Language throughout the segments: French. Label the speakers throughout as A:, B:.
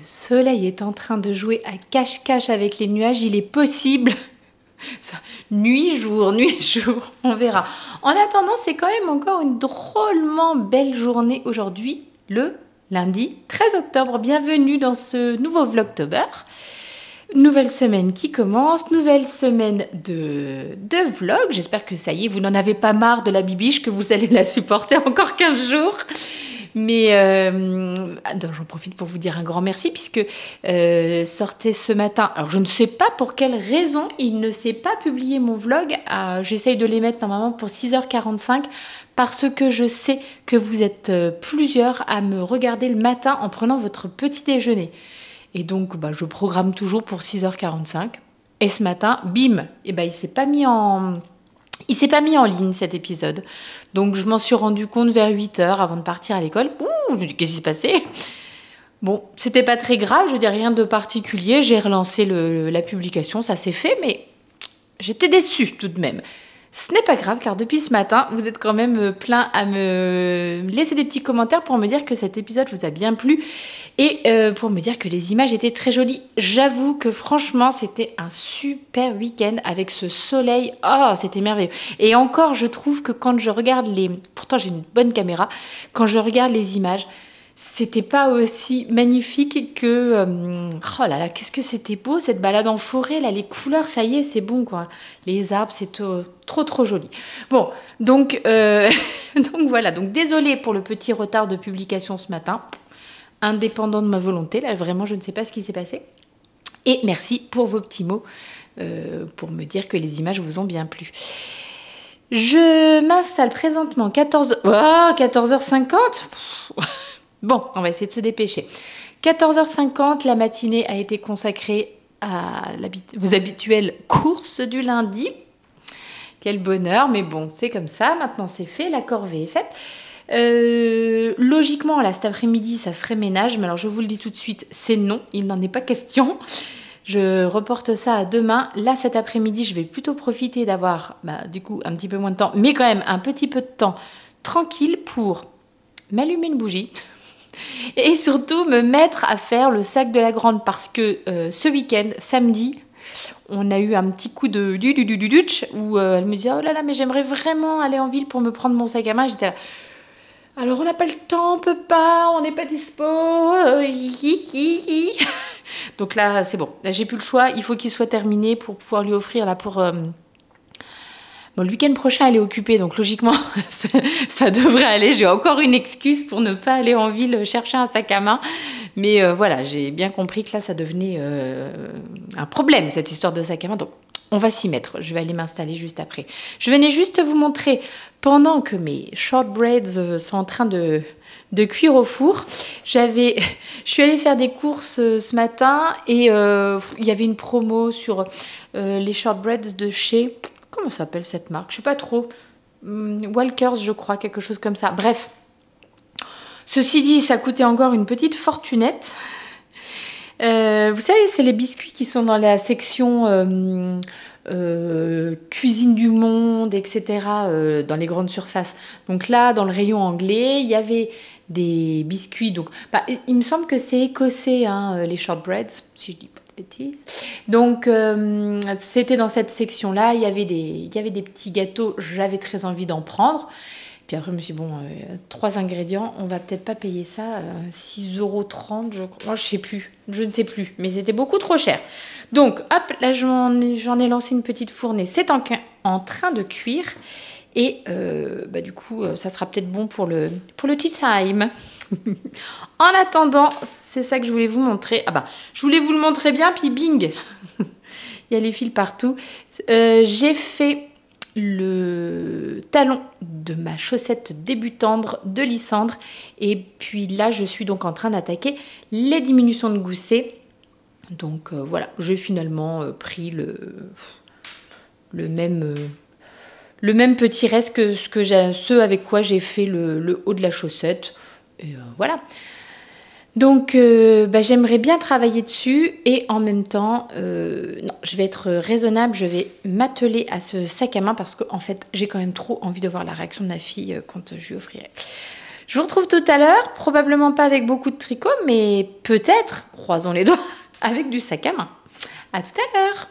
A: soleil est en train de jouer à cache-cache avec les nuages. Il est possible. Nuit, jour, on verra. En attendant, c'est quand même encore une drôlement belle journée aujourd'hui, le lundi 13 octobre. Bienvenue dans ce nouveau Vlogtober. Nouvelle semaine qui commence, nouvelle semaine de vlog. J'espère que ça y est, vous n'en avez pas marre de la bibiche, que vous allez la supporter encore 15 jours. Mais j'en profite pour vous dire un grand merci puisque sortait ce matin. Alors je ne sais pas pour quelle raison il ne s'est pas publié mon vlog. J'essaye de les mettre normalement pour 6h45 parce que je sais que vous êtes plusieurs à me regarder le matin en prenant votre petit déjeuner. Et donc je programme toujours pour 6h45. Et ce matin, bim, il s'est pas mis en ligne cet épisode. Donc je m'en suis rendu compte vers 8h avant de partir à l'école. Ouh, je me dis qu'est-ce qui s'est passé ? Bon, c'était pas très grave, je veux dire rien de particulier. J'ai relancé la publication, ça s'est fait, mais j'étais déçue tout de même. Ce n'est pas grave car depuis ce matin, vous êtes quand même plein à me laisser des petits commentaires pour me dire que cet épisode vous a bien plu et pour me dire que les images étaient très jolies. J'avoue que franchement, c'était un super week-end avec ce soleil. Oh, c'était merveilleux. Et encore, je trouve que quand je regarde pourtant j'ai une bonne caméra, quand je regarde les images, c'était pas aussi magnifique que... oh là là, qu'est-ce que c'était beau, cette balade en forêt, là, les couleurs, ça y est, c'est bon, quoi. Les arbres, c'est trop joli. Bon, donc voilà. Donc, désolée pour le petit retard de publication ce matin, indépendant de ma volonté. Là, vraiment, je ne sais pas ce qui s'est passé. Et merci pour vos petits mots, pour me dire que les images vous ont bien plu. Je m'installe présentement 14h50. Bon, on va essayer de se dépêcher. 14h50, la matinée a été consacrée aux habituelles courses du lundi. Quel bonheur, mais bon, c'est comme ça. Maintenant, c'est fait, la corvée est faite. Logiquement, là, cet après-midi, ça serait ménage. Mais alors, je vous le dis tout de suite, c'est non. Il n'en est pas question. Je reporte ça à demain. Là, cet après-midi, je vais plutôt profiter d'avoir, du coup, un petit peu moins de temps, mais quand même un petit peu de temps tranquille pour m'allumer une bougie. Et surtout me mettre à faire le sac de la grande parce que ce week-end, samedi, on a eu un petit coup de du où elle me disait oh là là mais j'aimerais vraiment aller en ville pour me prendre mon sac à main. J'étais là, alors on n'a pas le temps, on peut pas, on n'est pas dispo. Donc là c'est bon, là j'ai plus le choix, il faut qu'il soit terminé pour pouvoir lui offrir là pour... Bon, le week-end prochain, elle est occupée, donc logiquement, ça devrait aller. J'ai encore une excuse pour ne pas aller en ville chercher un sac à main. Mais voilà, j'ai bien compris que là, ça devenait un problème, cette histoire de sac à main. Donc, on va s'y mettre. Je vais aller m'installer juste après. Je venais juste vous montrer, pendant que mes shortbreads sont en train de cuire au four, je suis allée faire des courses ce matin et il y avait une promo sur les shortbreads de chez... Comment s'appelle cette marque ? Je sais pas trop. Walkers, je crois, quelque chose comme ça. Bref. Ceci dit, ça coûtait encore une petite fortunette. Vous savez, c'est les biscuits qui sont dans la section cuisine du monde, etc. Dans les grandes surfaces. Donc là, dans le rayon anglais, il y avait des biscuits. Donc, il me semble que c'est écossais, hein, les shortbreads, si je dis pas. Donc c'était dans cette section là, il y avait des petits gâteaux, j'avais très envie d'en prendre, puis après je me suis dit bon, 3 ingrédients, on va peut-être pas payer ça 6,30 €, je crois, je ne sais plus, mais c'était beaucoup trop cher. Donc hop, là j'en ai lancé une petite fournée, c'est en train de cuire et du coup ça sera peut-être bon pour le tea time. En attendant, c'est ça que je voulais vous montrer. Je voulais vous le montrer bien, puis bing, il y a les fils partout. J'ai fait le talon de ma chaussette débutante de Lysandre. Et puis là, je suis donc en train d'attaquer les diminutions de gousset. Donc voilà, j'ai finalement pris le même petit reste que ceux avec quoi j'ai fait le haut de la chaussette. Et voilà. Donc, j'aimerais bien travailler dessus et en même temps, non, je vais être raisonnable, je vais m'atteler à ce sac à main parce qu'en fait, j'ai quand même trop envie de voir la réaction de ma fille quand je lui offrirai. Je vous retrouve tout à l'heure, probablement pas avec beaucoup de tricot, mais peut-être, croisons les doigts, avec du sac à main. À tout à l'heure.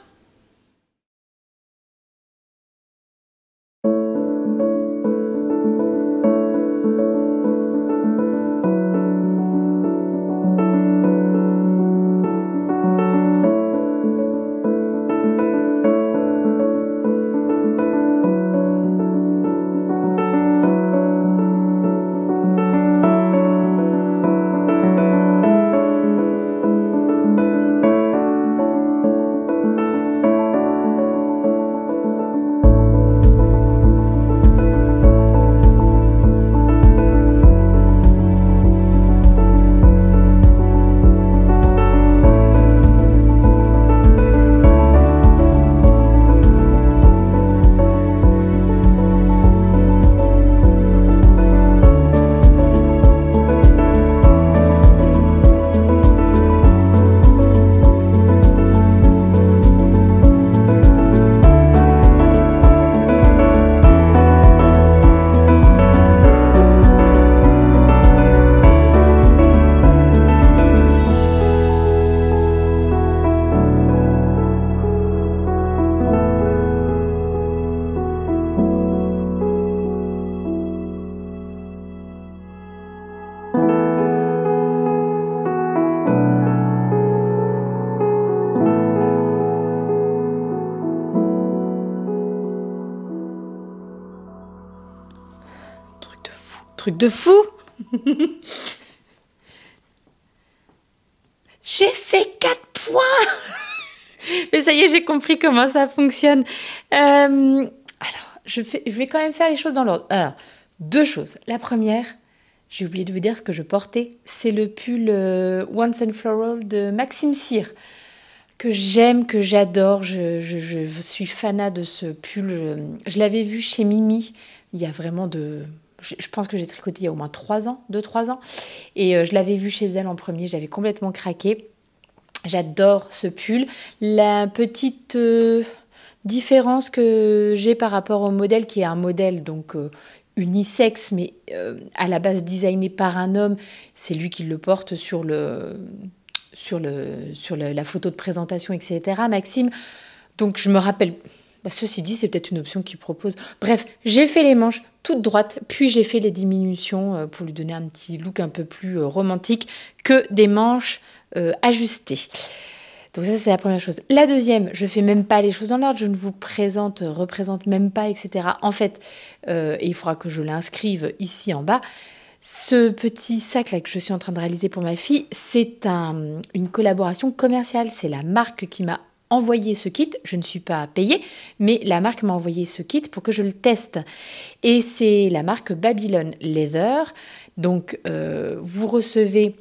A: Truc de fou. J'ai fait 4 points. Mais ça y est, j'ai compris comment ça fonctionne. Alors, je vais quand même faire les choses dans l'ordre. Alors, 2 choses. La première, j'ai oublié de vous dire ce que je portais. C'est le pull Once and Floral de Maxime Cyr, que j'aime, que j'adore. Je suis fanat de ce pull. Je l'avais vu chez Mimi il y a vraiment je pense que j'ai tricoté il y a au moins 3 ans, 2-3 ans. Et je l'avais vu chez elle en premier, j'avais complètement craqué. J'adore ce pull. La petite différence que j'ai par rapport au modèle, qui est un modèle donc unisexe, mais à la base designé par un homme, c'est lui qui le porte sur la photo de présentation, etc. Maxime. Donc je me rappelle... ceci dit, c'est peut-être une option qu'il propose. Bref, j'ai fait les manches toutes droites, puis j'ai fait les diminutions pour lui donner un petit look un peu plus romantique que des manches ajustées. Donc ça, c'est la première chose. La deuxième, je ne fais même pas les choses dans l'ordre, je ne vous représente même pas, etc. En fait, et il faudra que je l'inscrive ici en bas, ce petit sac-là que je suis en train de réaliser pour ma fille, c'est une collaboration commerciale. C'est la marque qui m'a envoyé ce kit, je ne suis pas payée, mais la marque m'a envoyé ce kit pour que je le teste. Et c'est la marque Babylon Leather. Donc, vous recevez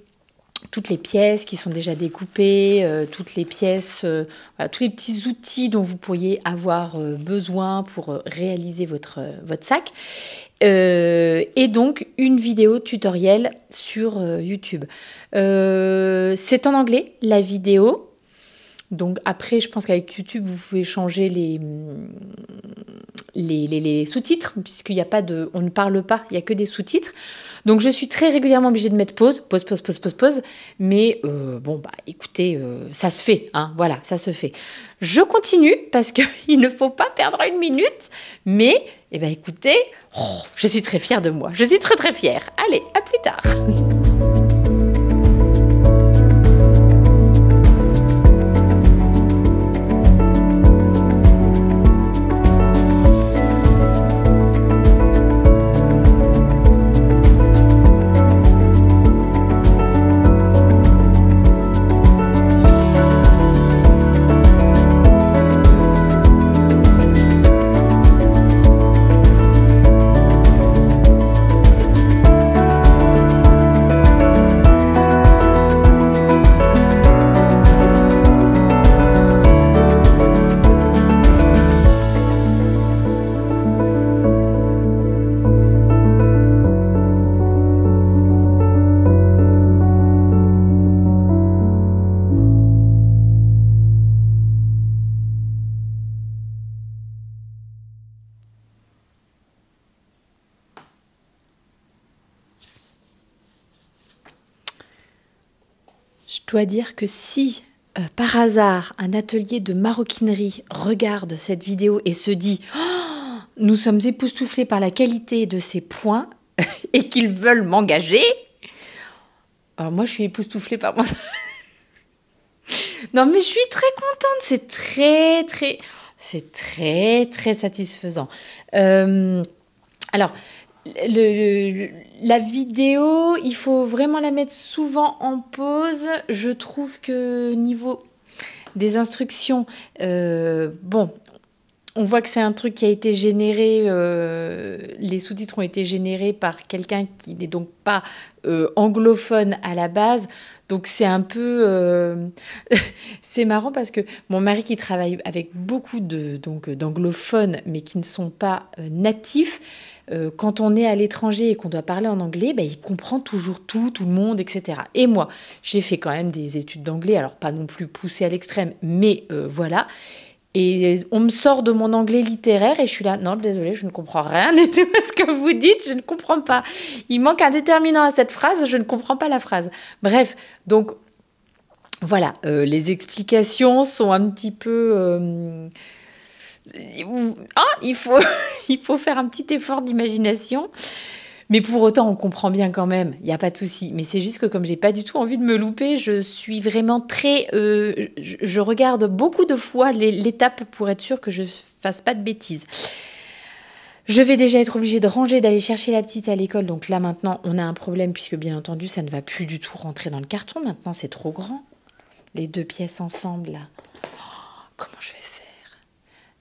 A: toutes les pièces qui sont déjà découpées, toutes les pièces, voilà, tous les petits outils dont vous pourriez avoir besoin pour réaliser votre sac. Et donc, une vidéo tutoriel sur YouTube. C'est en anglais, la vidéo. Donc après, je pense qu'avec YouTube, vous pouvez changer les sous-titres, puisqu'il n'y a pas on ne parle pas, il n'y a que des sous-titres. Donc je suis très régulièrement obligée de mettre pause. Mais bon, bah écoutez, ça se fait, hein, voilà, ça se fait. Je continue, parce qu'il ne faut pas perdre 1 minute, mais, eh ben, écoutez, je suis très fière de moi. Je suis très très fière. Allez, à plus tard. dois dire que si, par hasard, un atelier de maroquinerie regarde cette vidéo et se dit oh, « Nous sommes époustouflés par la qualité de ces points et qu'ils veulent m'engager », alors moi, je suis époustouflée par mon... Non, mais je suis très contente. C'est très satisfaisant. Alors, la vidéo, il faut vraiment la mettre souvent en pause. Je trouve que niveau des instructions, bon, on voit que c'est un truc qui a été généré, les sous-titres ont été générés par quelqu'un qui n'est donc pas anglophone à la base. Donc c'est un peu... c'est marrant parce que mon mari qui travaille avec beaucoup d'anglophones mais qui ne sont pas natifs, quand on est à l'étranger et qu'on doit parler en anglais, ben, il comprend toujours tout le monde, etc. Et moi, j'ai fait quand même des études d'anglais, alors pas non plus poussées à l'extrême, mais voilà. Et on me sort de mon anglais littéraire et je suis là, non, désolée, je ne comprends rien du tout à ce que vous dites, je ne comprends pas. Il manque un déterminant à cette phrase, je ne comprends pas la phrase. Bref, donc voilà, les explications sont un petit peu... il faut faire un petit effort d'imagination. Mais pour autant, on comprend bien quand même, il n'y a pas de souci. Mais c'est juste que comme j'ai pas du tout envie de me louper, je suis vraiment très... je regarde beaucoup de fois l'étape pour être sûre que je fasse pas de bêtises. Je vais déjà être obligée de ranger, d'aller chercher la petite à l'école. Donc là, maintenant, on a un problème puisque, bien entendu, ça ne va plus du tout rentrer dans le carton. Maintenant, c'est trop grand. Les 2 pièces ensemble, là. Oh, comment je vais faire ?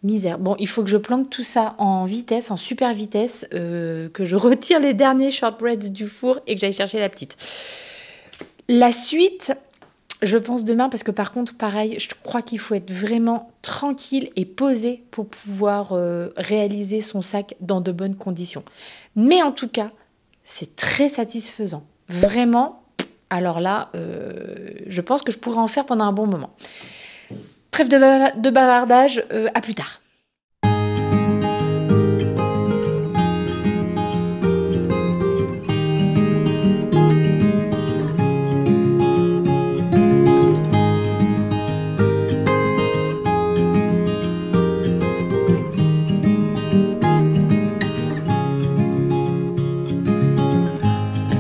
A: Misère. Bon, il faut que je planque tout ça en vitesse, en super vitesse, que je retire les derniers shortbreads du four et que j'aille chercher la petite. La suite, je pense demain, parce que par contre, pareil, je crois qu'il faut être vraiment tranquille et posé pour pouvoir réaliser son sac dans de bonnes conditions. Mais en tout cas, c'est très satisfaisant. Vraiment, alors là, je pense que je pourrais en faire pendant un bon moment. Trêve de bavardage, à plus tard.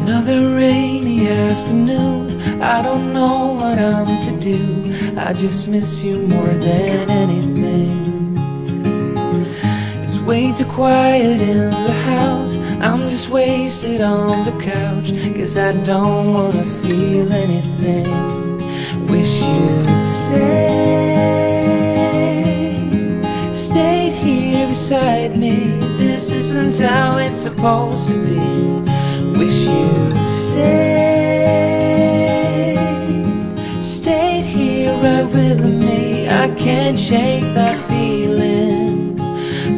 B: Another rainy afternoon, I don't know what I'm to do. I just miss you more than anything. It's way too quiet in the house, I'm just wasted on the couch, 'cause I don't wanna feel anything. Wish you'd stayed here beside me. This isn't how it's supposed to be. Wish you'd stayed here right with me. I can't shake that feeling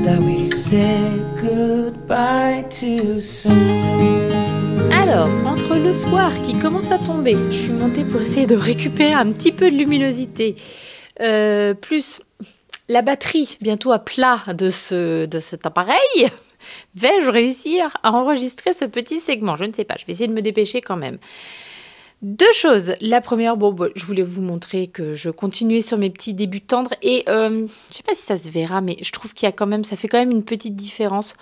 B: that we said goodbye too soon.
A: Alors, entre le soir qui commence à tomber, je suis montée pour essayer de récupérer un petit peu de luminosité, plus la batterie bientôt à plat de cet appareil. Vais-je réussir à enregistrer ce petit segment? Je ne sais pas, je vais essayer de me dépêcher quand même. 2 choses. La première, je voulais vous montrer que je continuais sur mes petits débuts tendres et je ne sais pas si ça se verra, mais je trouve qu'il y a quand même, ça fait quand même une petite différence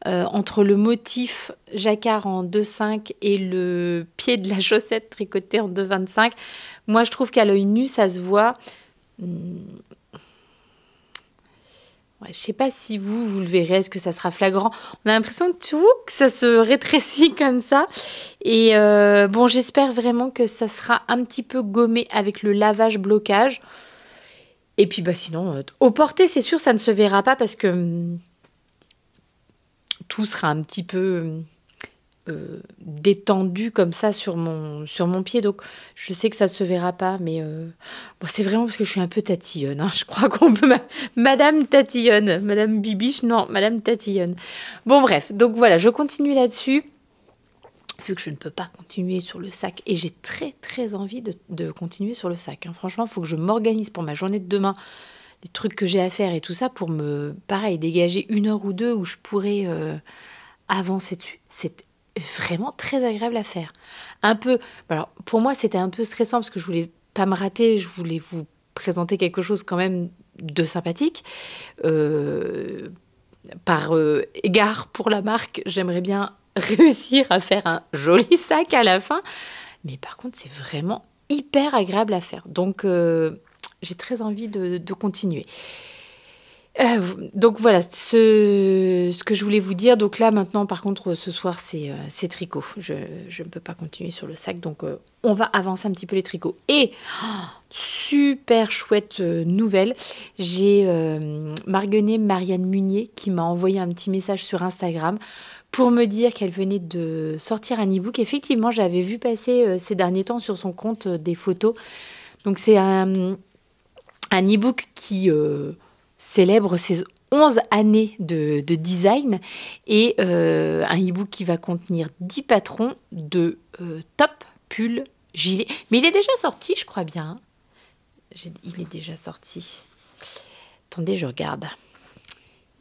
A: entre le motif jacquard en 2,5 et le pied de la chaussette tricoté en 2,25. Moi, je trouve qu'à l'œil nu, ça se voit. Ouais, je ne sais pas si vous le verrez, est-ce que ça sera flagrant. On a l'impression que ça se rétrécit comme ça. Et j'espère vraiment que ça sera un petit peu gommé avec le lavage-blocage. Et puis sinon, au porté, c'est sûr, ça ne se verra pas parce que tout sera un petit peu détendu comme ça sur mon pied. Donc, je sais que ça ne se verra pas, mais c'est vraiment parce que je suis un peu tatillonne. Hein. Je crois qu'on peut... Madame tatillonne. Madame Bibiche, non, Madame tatillonne. Bon, bref. Donc, voilà, je continue là-dessus. Vu que je ne peux pas continuer sur le sac. Et j'ai très, très envie de continuer sur le sac. Hein. Franchement, il faut que je m'organise pour ma journée de demain. Les trucs que j'ai à faire et tout ça pour me, pareil, dégager 1 heure ou 2 où je pourrais avancer dessus. C'est vraiment très agréable à faire. Un peu, alors pour moi c'était un peu stressant parce que je voulais pas me rater, je voulais vous présenter quelque chose quand même de sympathique. Par égard pour la marque, j'aimerais bien réussir à faire un joli sac à la fin. Mais par contre, c'est vraiment hyper agréable à faire. Donc, j'ai très envie de continuer. Donc voilà, ce que je voulais vous dire. Donc là, maintenant, par contre, ce soir, c'est tricot. Je ne peux pas continuer sur le sac. Donc, on va avancer un petit peu les tricots. Et, super chouette nouvelle, j'ai Marguenay Marianne Munier qui m'a envoyé un petit message sur Instagram pour me dire qu'elle venait de sortir un e-book. Effectivement, j'avais vu passer ces derniers temps sur son compte des photos. Donc, c'est un e-book qui célèbre ses 11 années de design et un e-book qui va contenir 10 patrons de top, pull, gilet. Mais il est déjà sorti, je crois bien. Il est déjà sorti. Attendez, je regarde.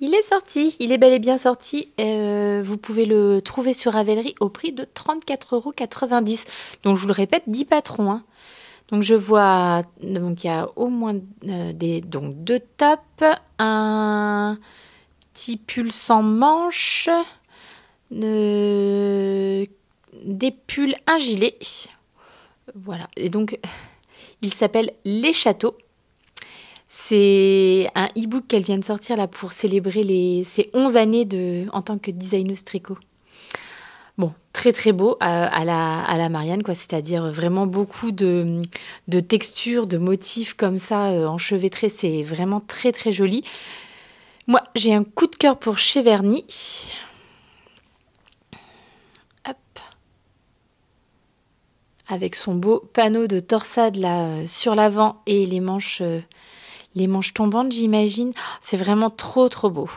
A: Il est sorti, il est bel et bien sorti. Vous pouvez le trouver sur Ravelry au prix de 34,90 €. Donc je vous le répète, 10 patrons. Hein. Donc je vois, donc il y a au moins donc 2 tops, un petit pull sans manches, des pulls, un gilet. Voilà, et donc il s'appelle Les Châteaux. C'est un e-book qu'elle vient de sortir là pour célébrer ses 11 années en tant que designeuse tricot. Bon, très très beau à la Marianne, quoi. C'est-à-dire vraiment beaucoup de textures, de motifs comme ça enchevêtrés. C'est vraiment très très joli. Moi, j'ai un coup de cœur pour Cheverny. Hop. Avec son beau panneau de torsade là sur l'avant et les manches tombantes, j'imagine. C'est vraiment trop trop beau.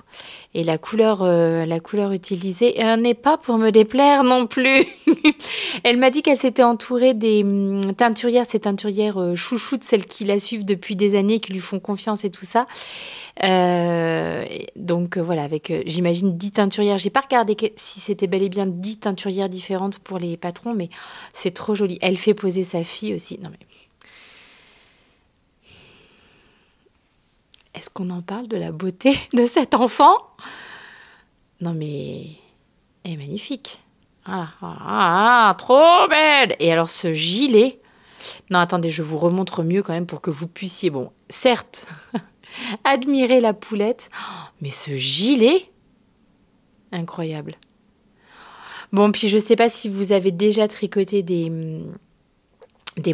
A: Et la couleur utilisée n'est pas pour me déplaire non plus. Elle m'a dit qu'elle s'était entourée des teinturières, ces teinturières chouchoutes, celles qui la suivent depuis des années, qui lui font confiance et tout ça. Donc voilà, avec j'imagine 10 teinturières. J'ai pas regardé si c'était bel et bien 10 teinturières différentes pour les patrons, mais c'est trop joli. Elle fait poser sa fille aussi. Non mais... Est-ce qu'on en parle de la beauté de cet enfant? Non mais, elle est magnifique. Trop belle. Et alors ce gilet... Non, attendez, je vous remontre mieux quand même pour que vous puissiez, bon, certes, admirer la poulette, mais ce gilet, incroyable. Bon, puis je ne sais pas si vous avez déjà tricoté des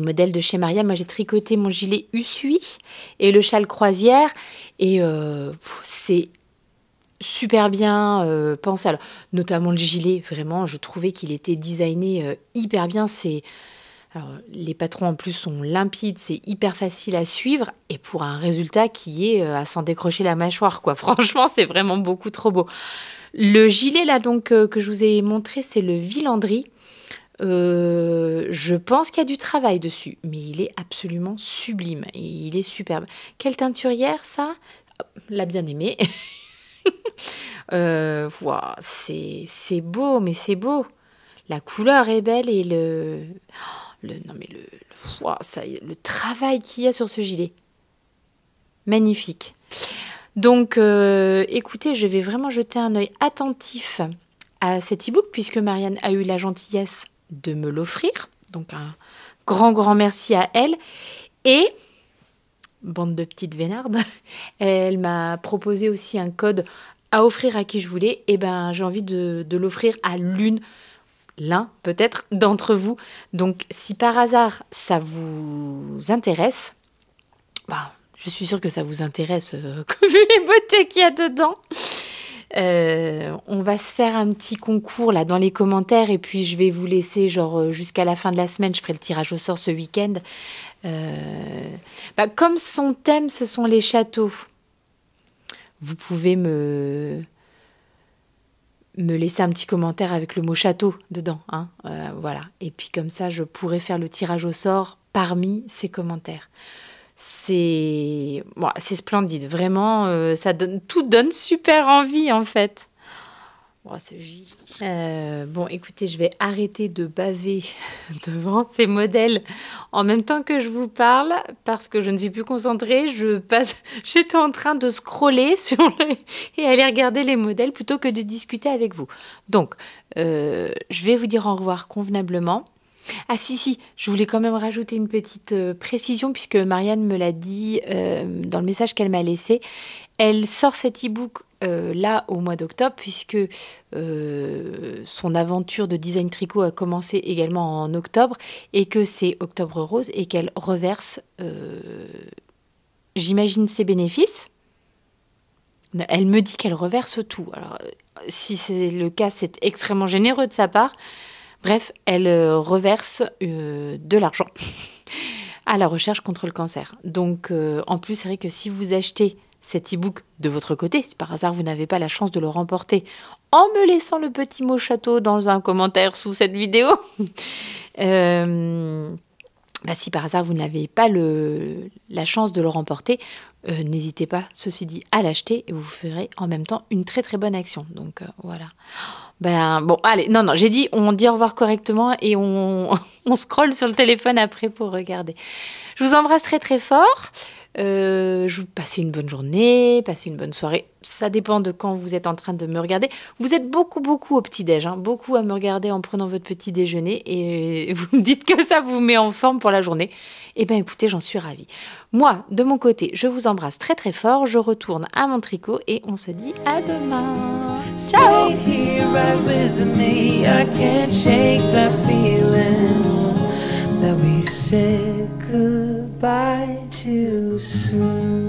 A: modèles de chez Marianne. Moi, j'ai tricoté mon gilet Usui et le châle croisière. Et c'est super bien pensé. Alors, notamment le gilet, vraiment, je trouvais qu'il était designé hyper bien. Alors, les patrons, en plus, sont limpides. C'est hyper facile à suivre. Et pour un résultat qui est à s'en décrocher la mâchoire, quoi. Franchement, c'est vraiment beaucoup trop beau. Le gilet, là, donc, que je vous ai montré, c'est le Villandry. Je pense qu'il y a du travail dessus, mais il est absolument sublime et il est superbe. Quelle teinturière, ça? La bien-aimée. Wow, c'est beau, mais c'est beau. La couleur est belle et wow, le travail qu'il y a sur ce gilet. Magnifique. Donc, écoutez, je vais vraiment jeter un œil attentif à cet e-book puisque Marianne a eu la gentillesse de me l'offrir. Donc, un grand merci à elle. Et, bande de petites vénardes, elle m'a proposé aussi un code à offrir à qui je voulais. Et ben, j'ai envie de l'offrir à l'un peut-être d'entre vous. Donc, si par hasard ça vous intéresse, bah, je suis sûre que ça vous intéresse vu les beautés qu'il y a dedans. On va se faire un petit concours là dans les commentaires et puis je vais vous laisser genre jusqu'à la fin de la semaine. Je ferai le tirage au sort ce week-end. Comme son thème, ce sont les châteaux. Vous pouvez me laisser un petit commentaire avec le mot château dedans. Hein, voilà. Et puis comme ça, je pourrai faire le tirage au sort parmi ces commentaires. C'est splendide. Vraiment, tout donne super envie en fait. Oh, ce Gilles. Bon, écoutez, je vais arrêter de baver devant ces modèles en même temps que je vous parle parce que je ne suis plus concentrée. J'étais en train de scroller et aller regarder les modèles plutôt que de discuter avec vous. Donc, je vais vous dire au revoir convenablement. Ah si, je voulais quand même rajouter une petite précision puisque Marianne me l'a dit dans le message qu'elle m'a laissé. Elle sort cet e-book là au mois d'octobre puisque son aventure de design tricot a commencé également en octobre et que c'est Octobre Rose et qu'elle reverse, j'imagine, ses bénéfices. Elle me dit qu'elle reverse tout. Alors, si c'est le cas, c'est extrêmement généreux de sa part. Bref, elle reverse de l'argent à la recherche contre le cancer. Donc, en plus, c'est vrai que si vous achetez cet e-book de votre côté, si par hasard vous n'avez pas la chance de le remporter, en me laissant le petit mot château dans un commentaire sous cette vidéo, si par hasard vous n'avez pas la chance de le remporter, n'hésitez pas, ceci dit, à l'acheter et vous ferez en même temps une très très bonne action. Donc voilà. Bon, allez, non, j'ai dit on dit au revoir correctement et on scrolle sur le téléphone après pour regarder. Je vous embrasse très très fort. Je vous passe une bonne journée, passez une bonne soirée. Ça dépend de quand vous êtes en train de me regarder. Vous êtes beaucoup au petit-déj, hein, beaucoup à me regarder en prenant votre petit déjeuner et vous me dites que ça vous met en forme pour la journée. Eh bien, écoutez, j'en suis ravie. Moi, de mon côté, je vous embrasse très très fort. Je retourne à mon tricot et on se dit à demain. Ciao!
B: That we said goodbye too soon.